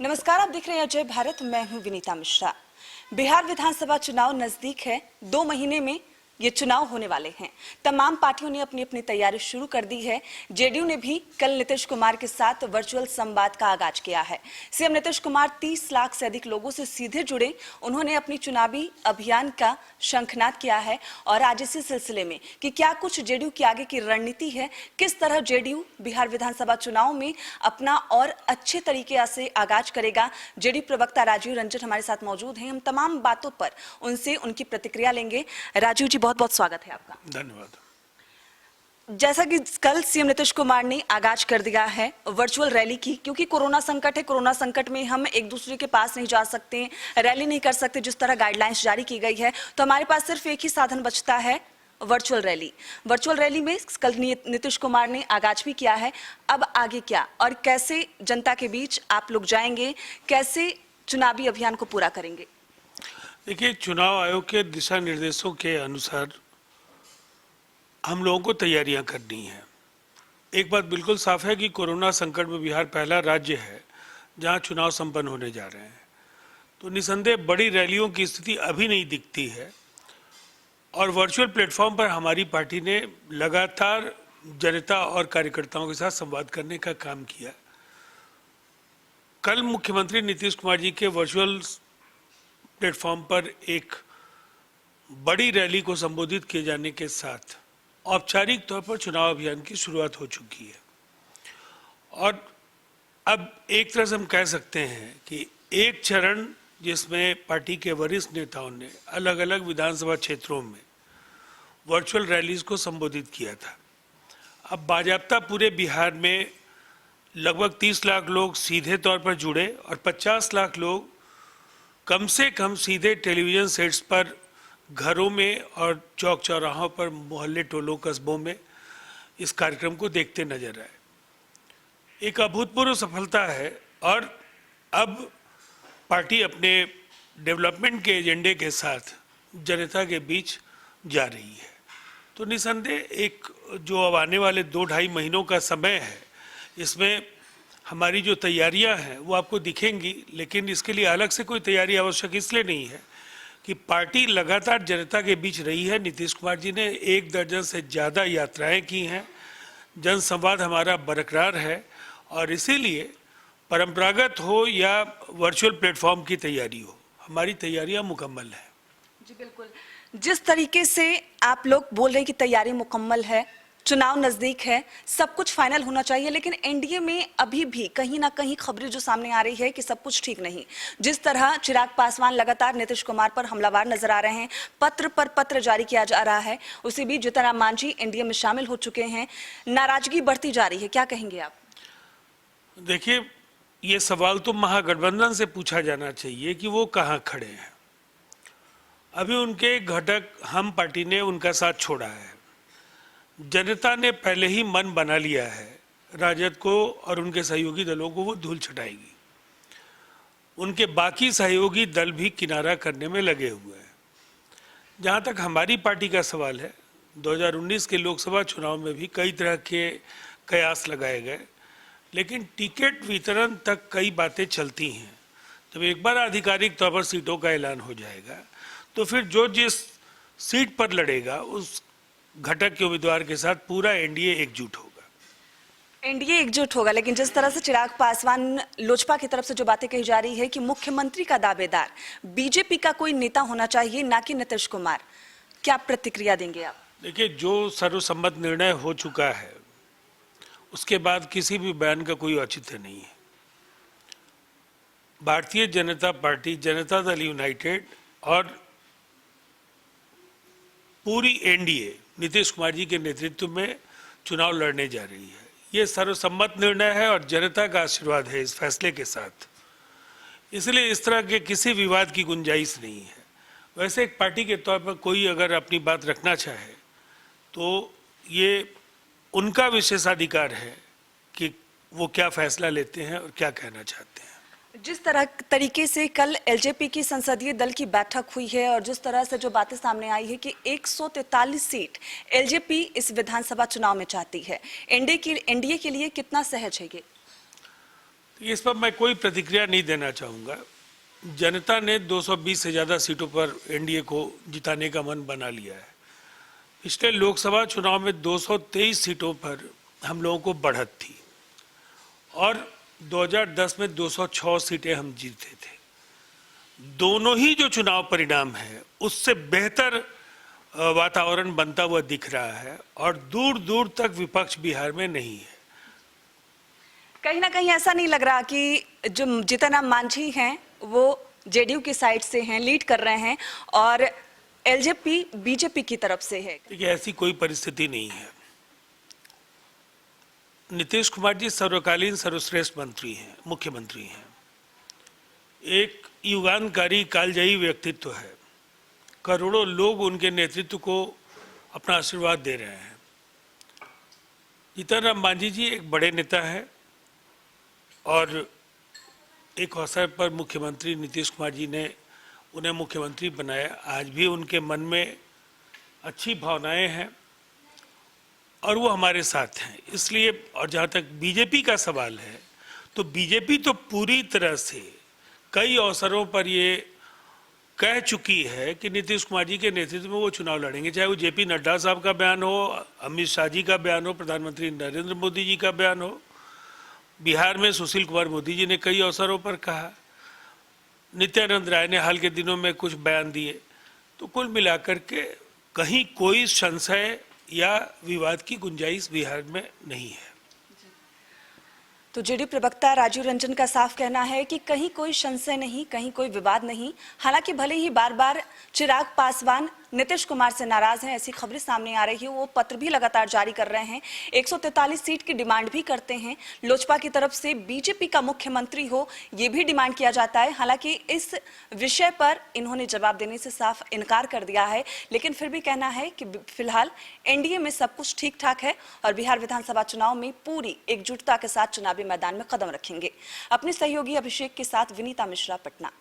नमस्कार, आप देख रहे हैं अजय भारत। मैं हूं विनीता मिश्रा। बिहार विधानसभा चुनाव नजदीक है। 2 महीने में ये चुनाव होने वाले हैं। तमाम पार्टियों ने अपनी अपनी तैयारी शुरू कर दी है। जेडीयू ने भी कल नीतीश कुमार के साथ वर्चुअल संवाद का आगाज किया है। सीएम नीतीश कुमार 30 लाख से अधिक लोगों से सीधे जुड़े। उन्होंने अपनी चुनावी अभियान का शंखनाद किया है और आज इसी सिलसिले में कि क्या कुछ जेडीयू की आगे की रणनीति है, किस तरह जेडीयू बिहार विधानसभा चुनाव में अपना और अच्छे तरीके से आगाज करेगा। जेडीयू प्रवक्ता राजीव रंजन हमारे साथ मौजूद हैं। हम तमाम बातों पर उनसे उनकी प्रतिक्रिया लेंगे। राजीव जी, बहुत बहुत स्वागत है आपका। धन्यवाद। जैसा कि कल सीएम नीतीश कुमार ने आगाज कर दिया है वर्चुअल रैली की, क्योंकि कोरोना संकट है। कोरोना संकट में हम एक दूसरे के पास नहीं जा सकते, रैली नहीं कर सकते जिस तरह गाइडलाइंस जारी की गई है, तो हमारे पास सिर्फ एक ही साधन बचता है, वर्चुअल रैली। वर्चुअल रैली में कल नीतीश कुमार ने आगाज भी किया है। अब आगे क्या और कैसे जनता के बीच आप लोग जाएंगे, कैसे चुनावी अभियान को पूरा करेंगे? देखिए, चुनाव आयोग के दिशा निर्देशों के अनुसार हम लोगों को तैयारियां करनी है। एक बात बिल्कुल साफ है कि कोरोना संकट में बिहार पहला राज्य है जहां चुनाव संपन्न होने जा रहे हैं, तो निसंदेह बड़ी रैलियों की स्थिति अभी नहीं दिखती है। और वर्चुअल प्लेटफॉर्म पर हमारी पार्टी ने लगातार जनता और कार्यकर्ताओं के साथ संवाद करने का काम किया। कल मुख्यमंत्री नीतीश कुमार जी के वर्चुअल प्लेटफॉर्म पर एक बड़ी रैली को संबोधित किए जाने के साथ औपचारिक तौर पर चुनाव अभियान की शुरुआत हो चुकी है। और अब एक तरह से हम कह सकते हैं कि एक चरण जिसमें पार्टी के वरिष्ठ नेताओं ने अलग अलग विधानसभा क्षेत्रों में वर्चुअल रैलीज को संबोधित किया था। अब बाजाप्ता पूरे बिहार में लगभग 30 लाख लोग सीधे तौर पर जुड़े और 50 लाख लोग कम से कम सीधे टेलीविज़न सेट्स पर, घरों में और चौक चौराहों पर, मोहल्ले टोलों कस्बों में इस कार्यक्रम को देखते नजर आए। एक अभूतपूर्व सफलता है और अब पार्टी अपने डेवलपमेंट के एजेंडे के साथ जनता के बीच जा रही है। तो निसंदेह एक जो अब आने वाले 2-2.5 महीनों का समय है, इसमें हमारी जो तैयारियां हैं वो आपको दिखेंगी। लेकिन इसके लिए अलग से कोई तैयारी आवश्यक इसलिए नहीं है कि पार्टी लगातार जनता के बीच रही है। नीतीश कुमार जी ने 1 दर्जन से ज़्यादा यात्राएं की हैं। जनसंवाद हमारा बरकरार है और इसीलिए परंपरागत हो या वर्चुअल प्लेटफॉर्म की तैयारी हो, हमारी तैयारियां मुकम्मल है। जी बिल्कुल, जिस तरीके से आप लोग बोल रहे हैं कि तैयारी मुकम्मल है, चुनाव नजदीक है, सब कुछ फाइनल होना चाहिए, लेकिन एनडीए में अभी भी कहीं ना कहीं खबरें जो सामने आ रही है कि सब कुछ ठीक नहीं। जिस तरह चिराग पासवान लगातार नीतीश कुमार पर हमलावर नजर आ रहे हैं, पत्र पर पत्र जारी किया जा रहा है, उसी बीच जीतन राम मांझी एनडीए में शामिल हो चुके हैं, नाराजगी बढ़ती जा रही है, क्या कहेंगे आप? देखिए, ये सवाल तो महागठबंधन से पूछा जाना चाहिए कि वो कहाँ खड़े हैं। अभी उनके घटक हम पार्टी ने उनका साथ छोड़ा है। जनता ने पहले ही मन बना लिया है, राजद को और उनके सहयोगी दलों को वो धूल छटाएगी। उनके बाकी सहयोगी दल भी किनारा करने में लगे हुए हैं। जहाँ तक हमारी पार्टी का सवाल है, 2019 के लोकसभा चुनाव में भी कई तरह के कयास लगाए गए, लेकिन टिकट वितरण तक कई बातें चलती हैं। जब एक बार आधिकारिक तौर पर सीटों का ऐलान हो जाएगा तो फिर जो जिस सीट पर लड़ेगा उस घटक के उम्मीदवार के साथ पूरा एनडीए एकजुट होगा। एनडीए एकजुट होगा, लेकिन जिस तरह से चिराग पासवान लोजपा की तरफ से जो बातें कही जा रही है कि मुख्यमंत्री का दावेदार बीजेपी का कोई नेता होना चाहिए, ना कि नीतीश कुमार, क्या प्रतिक्रिया देंगे आप? देखिए, जो सर्वसम्मत निर्णय हो चुका है उसके बाद किसी भी बयान का कोई औचित्य नहीं है। भारतीय जनता पार्टी, जनता दल यूनाइटेड और पूरी एनडीए नीतीश कुमार जी के नेतृत्व में चुनाव लड़ने जा रही है। ये सर्वसम्मत निर्णय है और जनता का आशीर्वाद है इस फैसले के साथ। इसलिए इस तरह के किसी विवाद की गुंजाइश नहीं है। वैसे एक पार्टी के तौर पर कोई अगर अपनी बात रखना चाहे तो ये उनका विशेषाधिकार है कि वो क्या फैसला लेते हैं और क्या कहना चाहते हैं। जिस तरीके से कल एलजेपी की संसदीय दल की बैठक हुई है और जिस तरह से जो बातें सामने आई है कि 143 सीट एलजेपी इस विधानसभा चुनाव में चाहती है, एनडीए के लिए कितना सहज है ये? इस पर मैं कोई प्रतिक्रिया नहीं देना चाहूँगा। जनता ने 220 से ज़्यादा सीटों पर एनडीए को जिताने का मन बना लिया है। पिछले लोकसभा चुनाव में 223 सीटों पर हम लोगों को बढ़त थी और 2010 में 206 सीटें हम जीते थे। दोनों ही जो चुनाव परिणाम है उससे बेहतर वातावरण बनता हुआ दिख रहा है और दूर दूर तक विपक्ष बिहार में नहीं है। कहीं ना कहीं ऐसा नहीं लग रहा कि जो जीतन राम मांझी हैं वो जेडीयू की साइड से हैं, लीड कर रहे हैं और एलजेपी बीजेपी की तरफ से है? देखिए, ऐसी कोई परिस्थिति नहीं है। नीतीश कुमार जी सर्वकालीन सर्वश्रेष्ठ मंत्री हैं, मुख्यमंत्री हैं। एक युगांतकारी कालजयी व्यक्तित्व है। करोड़ों लोग उनके नेतृत्व को अपना आशीर्वाद दे रहे हैं। जीतन राम मांझी जी एक बड़े नेता है और एक अवसर पर मुख्यमंत्री नीतीश कुमार जी ने उन्हें मुख्यमंत्री बनाया। आज भी उनके मन में अच्छी भावनाएं हैं और वो हमारे साथ हैं। इसलिए, और जहाँ तक बीजेपी का सवाल है, तो बीजेपी तो पूरी तरह से कई अवसरों पर ये कह चुकी है कि नीतीश कुमार जी के नेतृत्व में वो चुनाव लड़ेंगे। चाहे वो जेपी नड्डा साहब का बयान हो, अमित शाह जी का बयान हो, प्रधानमंत्री नरेंद्र मोदी जी का बयान हो। बिहार में सुशील कुमार मोदी जी ने कई अवसरों पर कहा। नित्यानंद राय ने हाल के दिनों में कुछ बयान दिए। तो कुल मिलाकर के कहीं कोई संशय या विवाद की गुंजाइश बिहार में नहीं है। तो जेडीयू प्रवक्ता राजीव रंजन का साफ कहना है कि कहीं कोई संशय नहीं, कहीं कोई विवाद नहीं। हालांकि भले ही बार बार चिराग पासवान नीतीश कुमार से नाराज हैं, ऐसी खबरें सामने आ रही है, वो पत्र भी लगातार जारी कर रहे हैं, 143 सीट की डिमांड भी करते हैं। लोजपा की तरफ से बीजेपी का मुख्यमंत्री हो, ये भी डिमांड किया जाता है। हालांकि इस विषय पर इन्होंने जवाब देने से साफ इनकार कर दिया है, लेकिन फिर भी कहना है कि फिलहाल एनडीए में सब कुछ ठीक ठाक है और बिहार विधानसभा चुनाव में पूरी एकजुटता के साथ चुनावी मैदान में कदम रखेंगे। अपने सहयोगी अभिषेक के साथ विनीता मिश्रा, पटना।